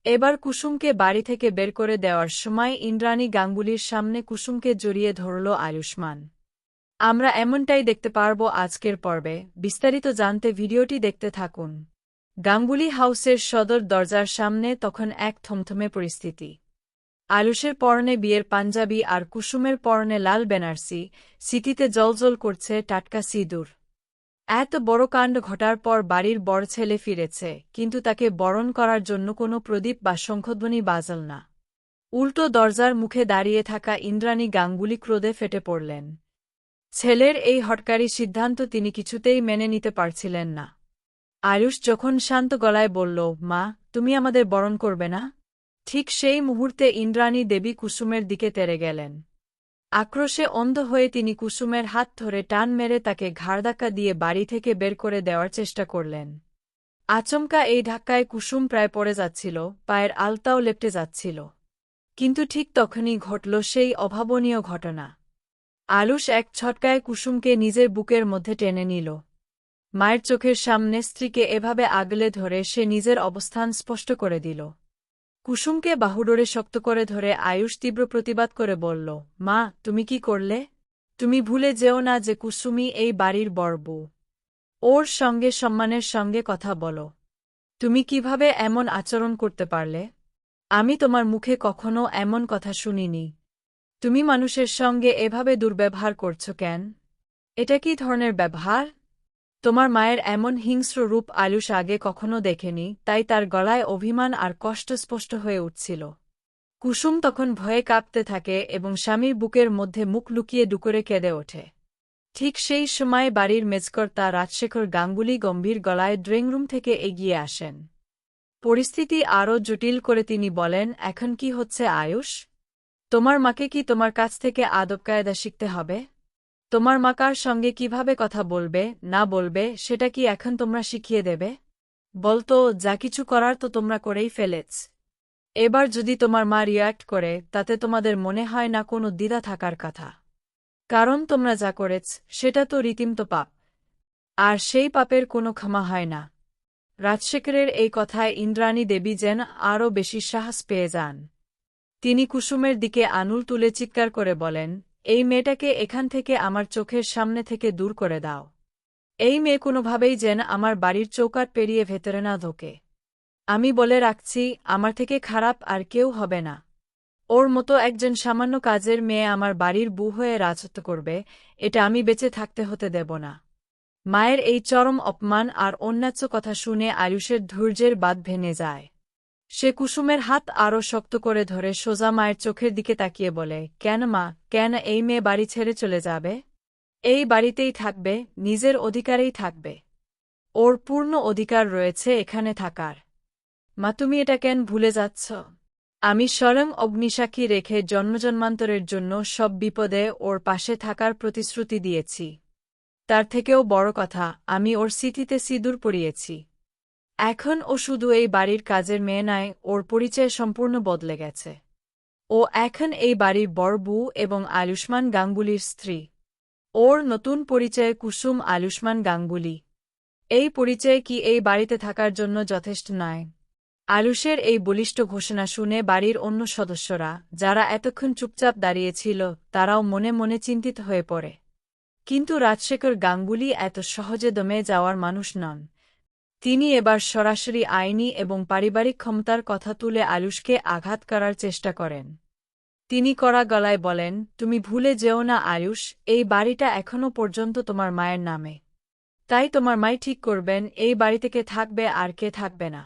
এবার কুসুমকে বাড়ি থেকে বের করে দেওয়ার সময় ইন্দ্রাণী গাঙ্গুলির সামনে কুসুমকে জড়িয়ে ধরল আয়ুষ্মান। আমরা এমনটাই দেখতে পারব আজকের পর্বে। বিস্তারিত জানতে ভিডিওটি দেখতে থাকুন। গাঙ্গুলি হাউসের সদর দরজার সামনে তখন এক থমথমে পরিস্থিতি। আয়ুষের পরনে বিয়ের পাঞ্জাবি আর কুসুমের পরনে লাল বেনারসি, সিটিতে জ্বলজ্বল করছে টাটকা সিঁদুর। এত বড় কাণ্ড ঘটার পর বাড়ির বড় ছেলে ফিরেছে, কিন্তু তাকে বরণ করার জন্য কোনো প্রদীপ বা শঙ্খধ্বনি বাজল না। উল্টো দরজার মুখে দাঁড়িয়ে থাকা ইন্দ্রাণী গাঙ্গুলি ক্রোধে ফেটে পড়লেন। ছেলের এই হঠকারী সিদ্ধান্ত তিনি কিছুতেই মেনে নিতে পারছিলেন না। আয়ুষ যখন শান্ত গলায় বলল, মা, তুমি আমাদের বরণ করবে না, ঠিক সেই মুহূর্তে ইন্দ্রাণী দেবী কুসুমের দিকে তেড়ে গেলেন। আক্রোশে অন্ধ হয়ে তিনি কুসুমের হাত ধরে টান মেরে তাকে ঘাড়ধাক্কা দিয়ে বাড়ি থেকে বের করে দেওয়ার চেষ্টা করলেন। আচমকা এই ধাক্কায় কুসুম প্রায় পড়ে যাচ্ছিল, পায়ের আলতাও লেপ্টে যাচ্ছিল। কিন্তু ঠিক তখনই ঘটল সেই অভাবনীয় ঘটনা। আয়ুষ এক ছটকায় কুসুমকে নিজের বুকের মধ্যে টেনে নিল। মায়ের চোখের সামনে স্ত্রীকে এভাবে আগলে ধরে সে নিজের অবস্থান স্পষ্ট করে দিল। কুসুমকে বাহুডোরে শক্ত করে ধরে আয়ুষ তীব্র প্রতিবাদ করে বলল, মা, তুমি কি করলে? তুমি ভুলে যেও না যে কুসুমই এই বাড়ির বড় বউ। ওর সঙ্গে সম্মানের সঙ্গে কথা বলো। তুমি কিভাবে এমন আচরণ করতে পারলে? আমি তোমার মুখে কখনো এমন কথা শুনিনি। তুমি মানুষের সঙ্গে এভাবে দুর্ব্যবহার করছো কেন? এটা কি ধরনের ব্যবহার? তোমার মায়ের এমন হিংস্র রূপ আয়ুষ আগে কখনো দেখেনি, তাই তার গলায় অভিমান আর কষ্ট স্পষ্ট হয়ে উঠছিল। কুসুম তখন ভয়ে কাঁপতে থাকে এবং স্বামীর বুকের মধ্যে মুখ লুকিয়ে ডুকরে কেঁদে ওঠে। ঠিক সেই সময় বাড়ির মেজকর্তা রাজশেখর গাঙ্গুলি গম্ভীর গলায় ড্রয়িংরুম থেকে এগিয়ে আসেন। পরিস্থিতি আরও জটিল করে তিনি বলেন, এখন কি হচ্ছে আয়ুষ? তোমার মাকে কি তোমার কাছ থেকে আদব কায়দা শিখতে হবে? তোমার মা কার সঙ্গে কিভাবে কথা বলবে না বলবে সেটা কি এখন তোমরা শিখিয়ে দেবে? বলতো, যা কিছু করার তো তোমরা করেই ফেলেছ। এবার যদি তোমার মা রিয়্যাক্ট করে, তাতে তোমাদের মনে হয় না কোনো দ্বিধা থাকার কথা? কারণ তোমরা যা করেছ সেটা তো রীতিমতো পাপ, আর সেই পাপের কোনো ক্ষমা হয় না। রাজশেখরের এই কথায় ইন্দ্রাণী দেবী যেন আরও বেশি সাহস পেয়ে যান। তিনি কুসুমের দিকে আঙুল তুলে চিৎকার করে বলেন, এই মেয়েটাকে এখান থেকে আমার চোখের সামনে থেকে দূর করে দাও। এই মেয়ে কোনোভাবেই যেন আমার বাড়ির চৌকাঠ পেরিয়ে ভেতরে না ঢোকে। আমি বলে রাখছি, আমার থেকে খারাপ আর কেউ হবে না। ওর মতো একজন সামান্য কাজের মেয়ে আমার বাড়ির বউ হয়ে রাজত্ব করবে, এটা আমি বেঁচে থাকতে হতে দেব না। মায়ের এই চরম অপমান আর অন্যাচ্য কথা শুনে আয়ুষের ধৈর্যের বাঁধ ভেঙে যায়। সে কুসুমের হাত আরও শক্ত করে ধরে সোজা মায়ের চোখের দিকে তাকিয়ে বলে, কেন মা, কেন এই মেয়ে বাড়ি ছেড়ে চলে যাবে? এই বাড়িতেই থাকবে, নিজের অধিকারেই থাকবে। ওর পূর্ণ অধিকার রয়েছে এখানে থাকার। মা, তুমি এটা কেন ভুলে যাচ্ছ? আমি স্বয়ং অগ্নিসাক্ষী রেখে জন্মজন্মান্তরের জন্য সব বিপদে ওর পাশে থাকার প্রতিশ্রুতি দিয়েছি। তার থেকেও বড় কথা, আমি ওর স্মৃতিতে সিঁদুর পরিয়েছি। এখন ও শুধু এই বাড়ির কাজের মেয়ে নয়, ওর পরিচয় সম্পূর্ণ বদলে গেছে। ও এখন এই বাড়ির বড় বউ এবং আয়ুষ্মান গাঙ্গুলির স্ত্রী। ওর নতুন পরিচয় কুসুম আয়ুষ্মান গাঙ্গুলি। এই পরিচয় কি এই বাড়িতে থাকার জন্য যথেষ্ট নয়? আয়ুষের এই বলিষ্ঠ ঘোষণা শুনে বাড়ির অন্য সদস্যরা, যারা এতক্ষণ চুপচাপ দাঁড়িয়েছিল, তারাও মনে মনে চিন্তিত হয়ে পড়ে। কিন্তু রাজশেখর গাঙ্গুলি এত সহজে দমে যাওয়ার মানুষ নন। তিনি এবার সরাসরি আইনি এবং পারিবারিক ক্ষমতার কথা তুলে আয়ুষকে আঘাত করার চেষ্টা করেন। তিনি কড়া গলায় বলেন, তুমি ভুলে যেও না আয়ুষ, এই বাড়িটা এখনও পর্যন্ত তোমার মায়ের নামে। তাই তোমার মাই ঠিক করবেন এই বাড়ি থেকে থাকবে আর কে থাকবে না।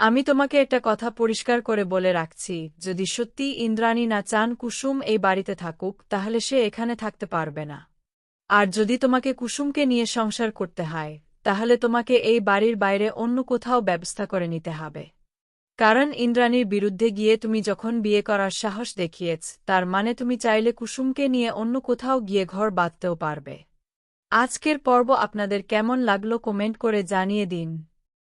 আমি তোমাকে একটা কথা পরিষ্কার করে বলে রাখছি, যদি সত্যিই ইন্দ্রাণী না চান কুসুম এই বাড়িতে থাকুক, তাহলে সে এখানে থাকতে পারবে না। আর যদি তোমাকে কুসুমকে নিয়ে সংসার করতে হয়, তাহলে তোমাকে এই বাড়ির বাইরে অন্য কোথাও ব্যবস্থা করে নিতে হবে। কারণ ইন্দ্রাণীর বিরুদ্ধে গিয়ে তুমি যখন বিয়ে করার সাহস দেখিয়েছ, তার মানে তুমি চাইলে কুসুমকে নিয়ে অন্য কোথাও গিয়ে ঘর বাঁধতেও পারবে। আজকের পর্ব আপনাদের কেমন লাগলো কমেন্ট করে জানিয়ে দিন।